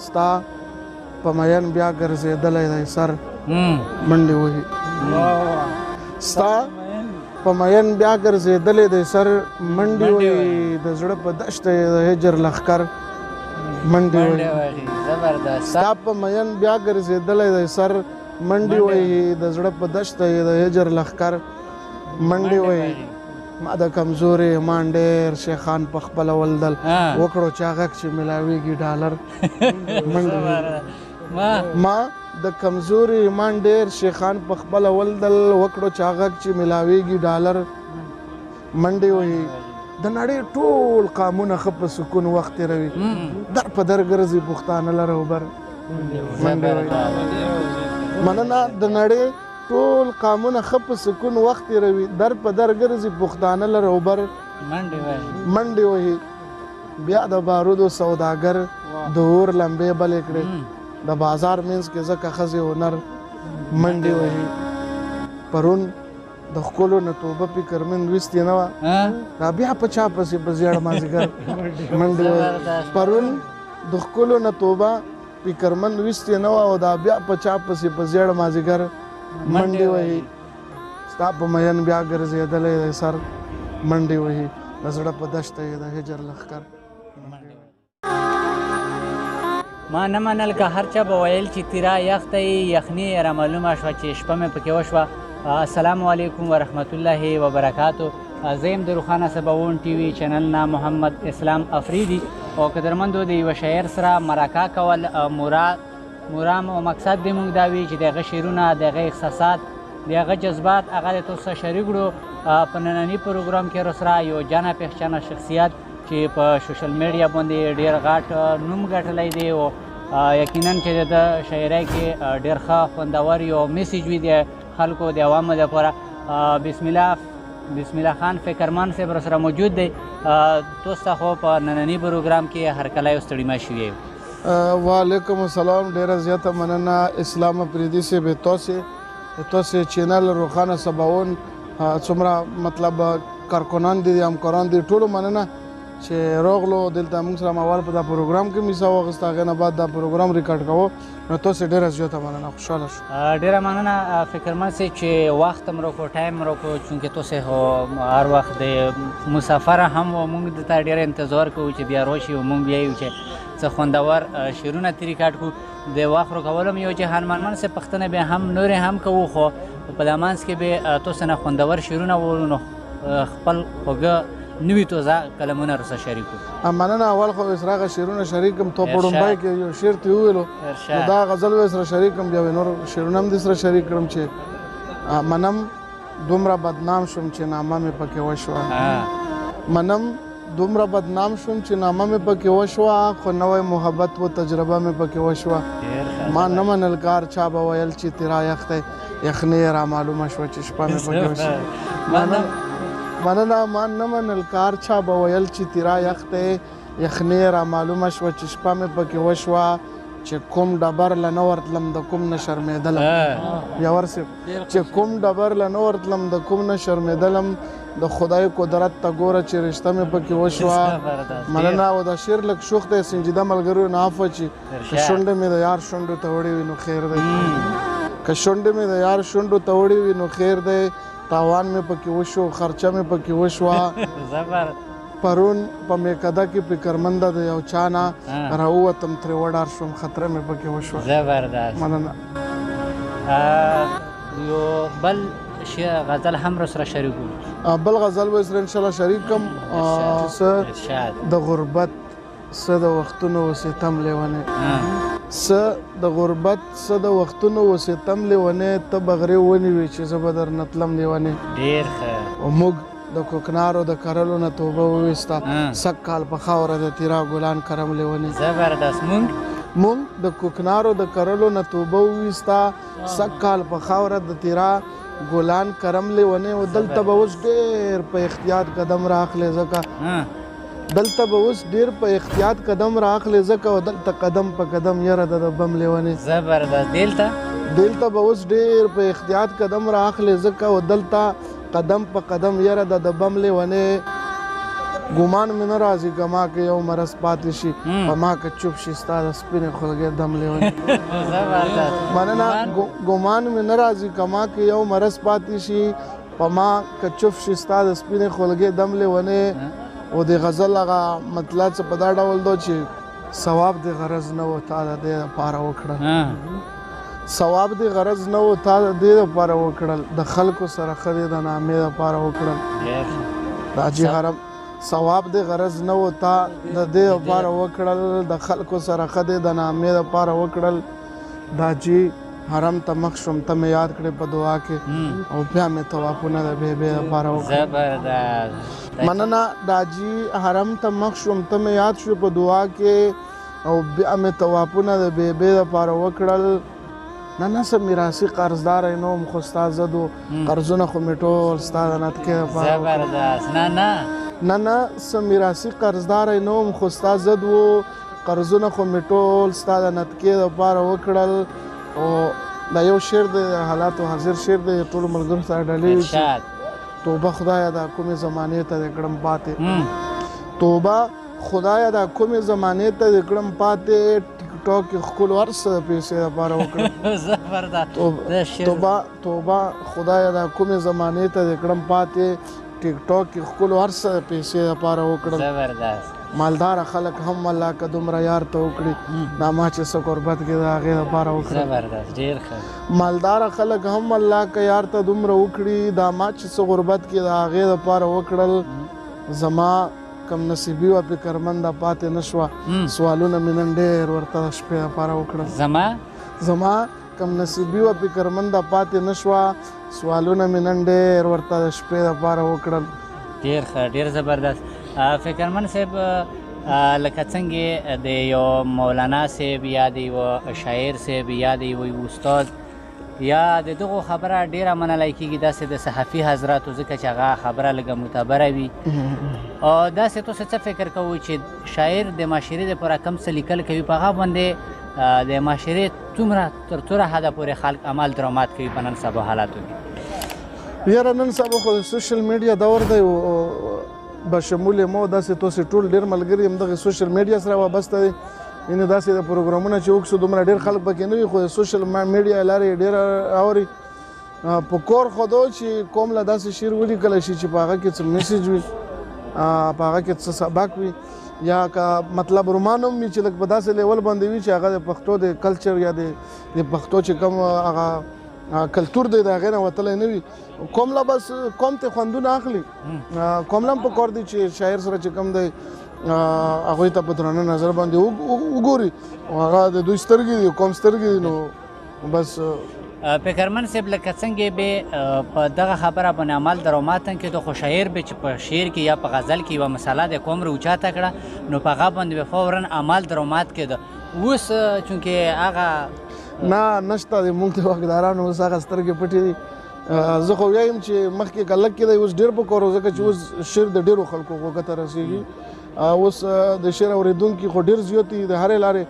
ستا په مین بیا ګرځېدلی دی سر منډې وهي ستا په مین بیا ګرځېدلی دی سر منډې وهي د زړه په دشته یې د هجر لښکر منډې وهي ستا په مین بیا ګرځېدلی دی سر منډې وهي د زړه په دشته یې د هجر لښکر منډې وهي ما د کمزوري ایمان ډېر شیخان په خپله ولدل وکړو چې هغه چې میلاویږي ډالر منډې وهي ما د کمزوري ایمان ډېر شیخان په خپله ولدل وکړو چې هغه چې میلاویږي ډالر منډې وهي د نړۍ ټول قامونه ښه په سکون وخت تېروي در په در ګرځي پښتانه لره اوبر منډې وهي مننه د نړۍ ټول قامونه ښه په سکون وخت تېروي در په در ګرځي پښتانه لره اوبر منډې وهي بیا د بارودو سوداګر د اور لمبې بلې کړې د بازار منځ کې ځکه ښځې هنر منډې وهي پرون د ښکلو نه توبه فکرمند ویستې نه وه دا بیا په چا پسې په زیړ مازدیګر منډې وهي پرون د ښکلو نه توبه فکرمند ویستې نه وه او دا بیا په چا پسې په زیړ مازدیګر منډې وهي ستا په مین بیا ګرځېدلی دی سر منډې وهي د زړه په دشته یې د هجر لښکر ما نه منل که هر چا به ویل چې تیرا یخ ته یخني را معلومه شوه چې شپه مې پکې وشوه السلام علیکم ورحمت الله وبرکاتو زه یم د روښانه سباوون ټي وي چینل نه محمد اسلام افریدي او قدرمندو د یوه شاعر سره مرکه کول مرام او مقصد د موږ دا وي چې د هغه شعرونه د هغه احساسات د هغه جذبات هغه د تاسو سره شریک کړو په ننني پروګرام کې راسره یو جانه پهچانه شخصیت چې په سوشل میډیا باندې ډېر غټ نوم ګټلی دی او یقینا چې د شاعرۍ کې ډېر ښه خوندور یو میسیج وي د خلکو د عوامو لپاره بسم الله خان فکرمن صاحب راسره موجود دی تاسو ته خو په ننني پروګرام کې هرکلی او ستړي مه شوي یو وعلیکم السلام ډیره زیاته مننه اسلام افریدي صاحب تاسو چینل روښانه سباوون څومره مطلب کارکنان دي همکاران دي ټولو مننه چې راغلو دلته موږ سره اول په دا پروګرام کې میسا واخیسته هغې نه بعد دا پروګرام ریکارډ کوو نو تاسو ډیره زیاته مننه خوشحاله شو ډیره مننه فکرمن صاحب چې وخت هم راکړو ټایم راکړو چونکې تاسو هر وخت د مسافر هم و موږ دلته ډېر انتظار کوو چې بیا راشي او موږ بیا یو چې څه خوندور شعرونه ترې ریکارډ کړو د وخت راکولو هم یو جهان منمن صاحب پښتنه بیا هم نورې هم کوو خو په دا منځ کې به تاسو نه خوندور شعرونه وولو نو خپل خوږه نوي توزه کلمونه راسره شریک کړو مننه اول خو اسراغه شعرونه شریک کړم تو په ړومبی کې یو شعر ترې وویلو نو دا غزل به سره شریک کړم بیا نور شعرونه هم دې سره شریک کړم چې منم دومره بدنام شوم چې نامه مې پکې وشوه منم دومره بدنام شوم چې نامه مې پکې وشوه خو نوی محبت و تجربه مې پکې وشوه ما نه منل کار چا به ویل چې تیرا یخ دی یخنۍ را معلومه شوه چې شپه مې پکې وشوه مننه ما نه منل کار چا به ویل چې تیرا یخ دی یخنۍ را معلومه شوه چې شپه مې پکې وشوه چې کوم ډبر له نه ورتلم د کوم نه شرمېدلم بیا ورسې چې کوم ډبر له نه ورتلم د کوم نه شرمېدلم د خدای قدرت ته ګوره چې رشته مې پکې وشوه مننه او دا شعر لږ شوخ دی سنجیده ملګریو نه عفوه چې که شونډې مې د یار شونډو ته وړې وي نو خیر دی که شونډې مې د یار شونډو ته وړې وي نو خیر دی تاوان مې پکې وشو خرچه مې پکې وشوه پرون په میکده کې فکرمنده د یو چا نه راووتم ترې وډار شوم خطره مې پکې وشوه زبردست مننه یو بل غزل هم راسره شریک وو بل غزل به سره انشاءالله شریک کړم څه د غربت څه د وختونو و ستم لیونی څه د غربت څه د وختونو و ستم لیونی ته بغرې ونیوې چې زه به درنه تلم لیونی ډېر ښه موږ د کوکنارو د کرلو نه توبه وویسته سږ کال په خاوره د تیرا ګلان کرم لیونی زبردست موږ د کوکنارو د کرلو نه توبه وویسته سږ کال په خاوره د تیرا ګلان کرم لیونی او دلته به اوس ډېر په احتیاط قدم راخلې ځکه دلته به اوس ډېر په احتیاط قدم راخلې ځکه او دلته قدم په قدم یره د بم لیونی زبردست دلته به اوس ډېر په احتیاط قدم راخلې ځکه او دلته قدم په قدم یره د بم لیونی ګمان مې نه راځي که ما که یو مرض پاتې شي په ما که چوپ شي ستا د سپینې خولګۍ دم لیونی مننه ګمان مې نه راځي که ما که یو مرض پاتې شي په ما که چوپ شي ستا د سپینې خولګۍ دم لیونی او د غزل هغه مطلب څه په دا ډول دو چې ثواب د غرض نه و تا د دې لپاره وکړل ثواب د غرض نه و تا د دې لپاره وکړل د خلکو سره ښه دی د نامې لپاره وکړل دا چې حرم ثواب د غرض نه و تا د دې لپاره وکړل د خلکو سره ښه دی د نامې لپاره وکړل دا چې حرم ته مخ شوم ته مې یاد کړې په دعا کې او بیا مې طوافونه د بیبې لپاره وکړل مننه دا چې حرم ته مخ شوم ته مې یاد شو په دعا کې او بیا مې طوافونه د بیبې لپاره وکړل نه نه څه میراثي قرضدار نه وم خو ستا زدو قرضونه خو مې ټول ستا د نتکې لپاره نه څه میراثي قرضدار نه وم خو ستا زد و قرضونه خو مې ټول ستا د نتکې لپاره وکړل او دا یو شعر دی حالاتو حاضر شعر دی ټولو ملګرو سره ډالۍ توبه خدایه دا کومې زمانې ته دې کړم پاتې توبه خدایه دا کومې زمانې ته دې کړم پاتې ټیک ټاک کې ښکلو هر څه د پیسې لپاره وکړم توبه خدایه دا کومې زمانې ته دې کړم پاتې ټیک ټاک کې ښکلو هر څه د پیسې لپاره وکړم مالدار خلک هم الله که دومره یار ته وکړي دا ما چې څه قربت کې د هغې لپاره وکړم مالدار خلک هم الله که یار ته دومره وکړي دا ما چې څه غربت کې د هغې لپاره وکړل زما کم نصیبي وه فکرمنده پاتې نه شوه سوالونه مې نن ډېر ورته د شپې لپاره وکړل زما کم نصیبي وه فکرمنده پاتې نه شوه سوالونه مې نن ډېر ورته د شپې لپاره وکړل ډېر ښه ډېر زبردست فکرمن صاحب لکه څنګه د یو مولانا صاحب یا د یو شاعر صاحب یا د یو استاد یا د دغو خبره ډیره منلی کېږي داسې د صحافي حضراتو ځکه چې هغه خبره لږه معتبره وي او داسې تاسو څه فکر کوئ چې شاعر د معاشرې دپاره کم څه لیکل کوي په هغه باندې د معاشرې څومره تر څومره حده پورې خلک عمل درآمد کوي په نن سبا حالاتو کې یاره نن سبا خو د سوشل میډیا دور دی بشمول مو داسې تاسې ټول ډېر ملګري هم دغه سوشل میډیا سره وابسته دي یعنې داسې د پروګرامونه چې وکړو دومره ډېر خلک پکې نه وي خو د سوشل میډیا لارې ډېر اوري په کور خو دو چې کوم له داسې شعر ولیکلی شي چې په هغه کې څه میسیج وي په هغه کې څه سبق وي یا که مطلب رومان هم وي چې لږ په داسې لیول باندې وي چې هغه د پښتو د کلچر یا د پښتو چې کوم هغه کلتور دی د هغې نه وتلی نه وي کوم لا بس کوم ته خوندونه اخلي کوم لا هم پکار دی چې شاعر سره چې کوم دی هغوی ته په درانه نظر باندې وګوري هغه د دوی سترګې دي کوم سترګې دي نو بس فکرمن صاحب لکه څنګه به په دغه خبره باندې عمل درآمد کېدو خو شاعر به چې په شعر کې یا په غزل کې یوه مسله د کوم روچاته کړه نو په هغه باندې به فورا عمل درآمد کېده اوس چونکې هغه نه نشته د مونږ د واکدارانو اوس هغه سترګې پټې دي زه خو وایم چې مخکې که لږ کېدی اوس ډېر په کار ځکه چې اوس شعر د ډېرو خلکو غوږ ته رسېږي اوس د شعر اورېدونکي خو ډېر زیات دي د هرې لارې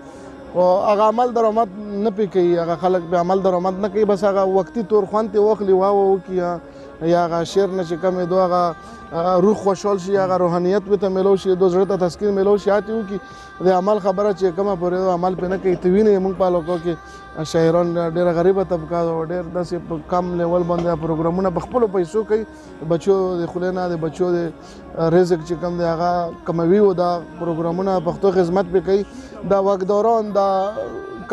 خو هغه عمل درآمد نه پې کوي هغه خلک به عمل درآمد نه کوي بس هغه وقتي طور خوند ترې واخلي واوه وکړي یا هغه شعر نه چې کمېدو هغه روح خوشحال شي هغه روحانیت ورته میلو شي دو زړه ته تسکین میلو شي هاتې وکړي د عمل خبره چې کومه پورې عمل پې نه کوي ته وینې موږ په علاقو کې شاعران ډېره غریبه طبقه ده او ډېر داسې په کم لیول باندې پروګرامونه په خپلو پیسو کوي بچو د خولې نه د بچو د رزق چې کم دی هغه کموي او دا پروګرامونه پښتو خدمت پې کوي دا واکداران دا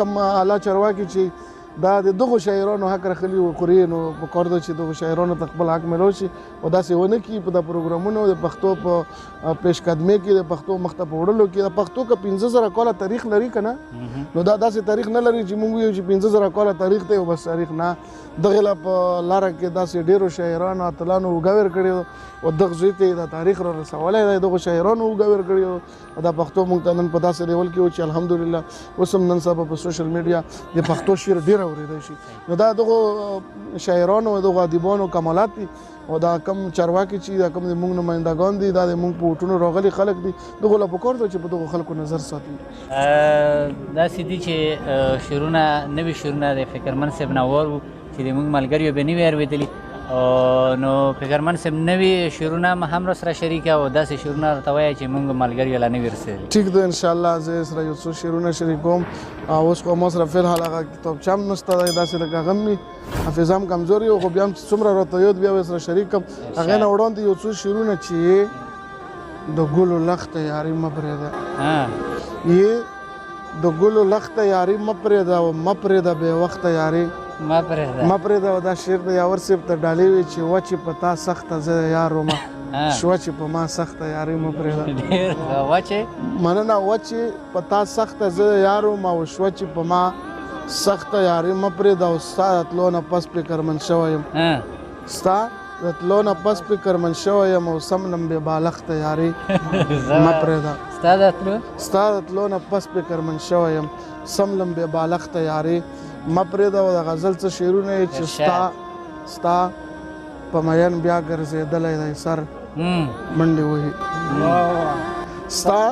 کم اعلی چارواکي چې دا د دغو شاعرانو حق راخلي وخوري نو پکار ده چې دغو شاعرانو ته خپل حق میلو شي او داسې ونه کړي په د پروګرامونو د پښتو په پیشقدمۍ کې د پښتو مخته په وړلو کې د پښتو که 15,000 کاله تاریخ لري که نه نو دا داسې تاریخ نه لري چې موږ ویو چې 15,000 کاله تاریخ دی او بس تاریخ نه دغې له په لاره کې داسې ډېرو شاعرانو اتلانو اوږه ور کړې او دغه زوی ته یې دا تاریخ را رسولی دی دغو شاعرانو اوږه ور کړې او دا پښتو موږ ته نن په داسې لیول کې و چې الحمدلله اوس هم نن سبا په سوشل میډیا د پښتو شعر ډېر اورېدی شي نو دا دغو شاعرانو او دغو ادیبانو کمالات دي او دا کم چارواکي چې دا کم د موږ نمایندګان دي دا د موږ په وټونو راغلي خلک دي دغو له پکار ده چې په دغو خلکو نظر ساتي داسې دي چې شعرونه نوي شعرونه د فکرمن صاحب نه واورو چې د موږ ملګریو به نه وي اورېدلي نو فکرمن صاحب نوي شعرونه مو هم راسره شریکه او داسې شعرونه راته وایه چې موږ ملګري لا نه وي رسېدلي. ټیک ده انشاءالله زه سره یو څو شعرونه شریکوم. اوس خو ما سره فلحال هغه کتابچه هم نشته دی، داسې لکه غم مې حافظه هم کمزوري و، خو بیا هم چې څومره راته یاد بیا به سره شریک کړم. هغې نه وړاندې یو څو شعرونه چې د ګلو لخته یاري مه پرېږده، د ګلو لخته یاري مه پرېږده او مه پرېږده بې وخته یاري مه پرېږده. دا شعر د یاور صاحب ته ډالۍ وي چې وچې په تا سخته زه یار ومه، شوه چې په ما سخته یاري مه پرېږده. مننه. وچې په تا سخته زه یار وم او شوه چې په ما سخته یاري مه پرېږده. او ستا د تلو نه پس فکرمند شوی یم، ستا د تلو نه پس فکرمند شوی یم او سملم بې بالښته یاري مه پرېږده. ستا د تلو نه پس فکرمند شوی یم سملم بې بالښته یاري مه پرېږده. او د غزل څه شعرونه یې چې ستا په مین بیا ګرځېدلی دی سر منډې وهي، ستا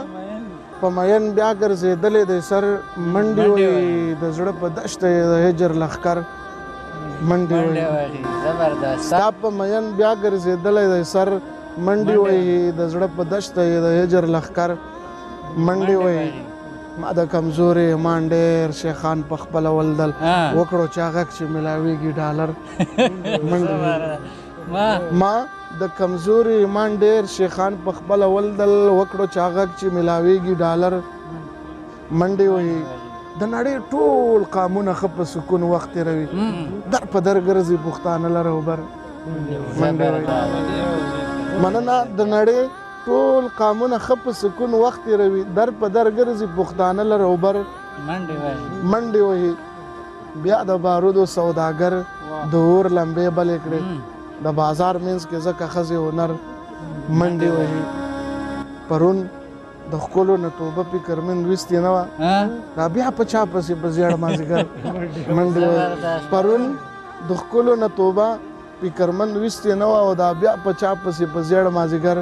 په مین بیا ګرځېدلی دی سر منډې وهي، د زړه په دشته یې د هجر لښکر منډې وهي. ستا په مین بیا ګرځېدلی دی سر منډې وهي، د زړه په دشته یې د هجر لښکر منډې وهي. ما د کمزوري ایمان ډېر شیخان په خپله ولدل، وکړو چا غږ چې ملاویږي ډالر منډې وهي. ما د کمزوري ایمان ډېر شیخان په خپله ولدل، وکړو چا غږ چې ملاویږي ډالر منډې وهي. د نړۍ ټول قامونه ښه په سکون وخت تېروي، در په در ګرځي پښتانه لره اوبر منډې وهي. مننه. د نړۍ ټول قامونه ښه په سکون وخت تېروي، در په در ګرځي پښتانه لره اوبر منډې وهي. بیا د بارودو سوداګر د اور لمبې بلې کړې، د بازار منځ کې ځکه ښځې و نر منډې وهي. پرون د ښکلو نه توبه فکرمند ویستې نه وه، دا بیا په چا پسې په زیړ مازدیګر منډې وهي. پرون د ښکلو نه توبه فکرمند ویستې نه وه او دا بیا په چا پسې په زیړ مازدیګر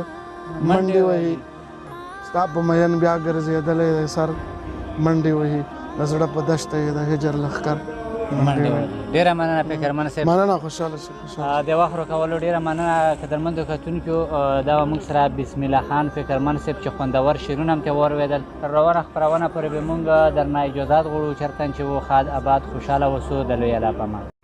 منډې وهي. ستا په مین بیا ګرځېدلی دی سر منډې وهي، د زړه په دشته یې د هجر لښکر منډې وهي. ډېره مننه فکرمن صاحب. مننه. خوشحاله شئ. د وخت راکولو ډېره مننه قدرمندو کتونکو. دا به موږ سره بسم الله خان فکرمن صاحب چې خوندور شعرونه هم ترې واورېدل. تر روانه خپرونه پورې به موږ درنه اجازات غواړو. چېرته چې و ښاد اباد خوشحاله اوسو. د لوی الله په امان.